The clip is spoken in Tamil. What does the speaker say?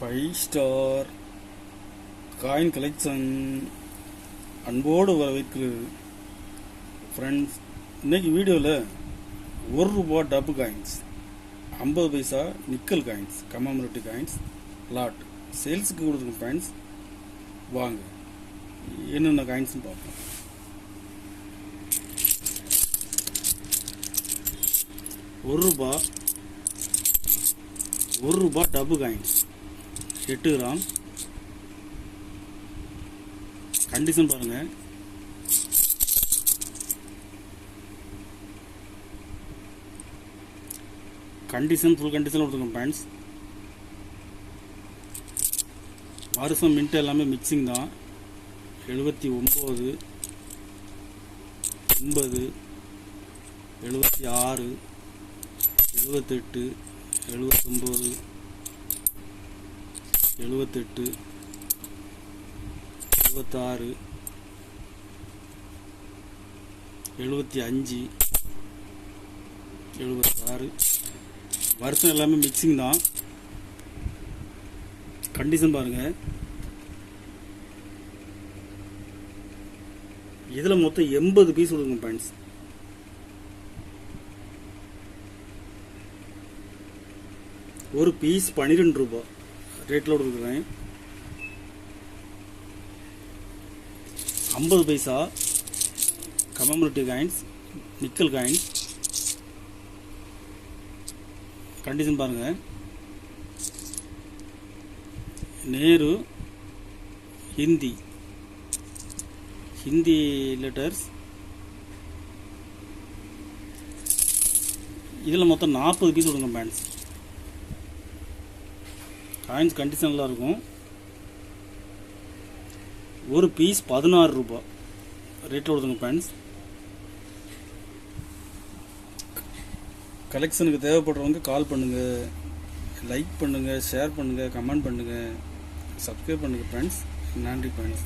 5 ஸ்டார் காயின் கலெக்ஷன் அன்போடு வரவேற்கிறது ஃப்ரெண்ட்ஸ். இன்னைக்கு வீடியோவில் ₹1 டப்பு காயின்ஸ், 50 பைசா நிக்கல் காயின்ஸ், கமாமரேட்டிவ் காயின்ஸ் லாட் சேல்ஸுக்கு கொடுத்துருக்கோம் ஃப்ரெண்ட்ஸ். வாங்க என்னென்ன காயின்ஸ்னு பார்ப்போம். ₹1 டப்பு காயின்ஸ் 8 கிராம். கண்டிஷன் பாருங்க. கண்டிஷன் ஃபுல் கண்டிஷன் கொடுத்துருக்கோம் ஃப்ரெண்ட்ஸ். வருஷம் மின்ட் எல்லாமே மிக்சிங் தான். 79, 80, 76, 78, 79, 78, 76, 75, 76. வருஷம் எல்லாமே மிக்சிங் தான். கண்டிஷன் பாருங்க. இதில் மொத்தம் 80 பீஸ் கொடுங்க ஃப்ரெண்ட்ஸ். ஒரு பீஸ் ₹12 ரேட்டில் கொடுக்குறேன். 50 பைசா கமாமரேட்டிவ் காயின்ஸ், நிக்கல் காயின்ஸ். கண்டிஷன் பாருங்க. நேரு ஹிந்தி லெட்டர்ஸ். இதில் மொத்தம் 40 பீஸ் கொடுங்க ஃப்ரெண்ட்ஸ். காயின்ஸ் கண்டிஷனில் இருக்கும். ஒரு பீஸ் ₹16 ரேட்டில் கொடுத்துங்க ஃப்ரெண்ட்ஸ். கலெக்ஷனுக்கு தேவைப்படுறவங்க கால் பண்ணுங்கள், லைக் பண்ணுங்கள், ஷேர் பண்ணுங்கள், கமெண்ட் பண்ணுங்கள், சப்ஸ்கிரைப் பண்ணுங்கள் ஃப்ரெண்ட்ஸ். நன்றி ஃப்ரெண்ட்ஸ்.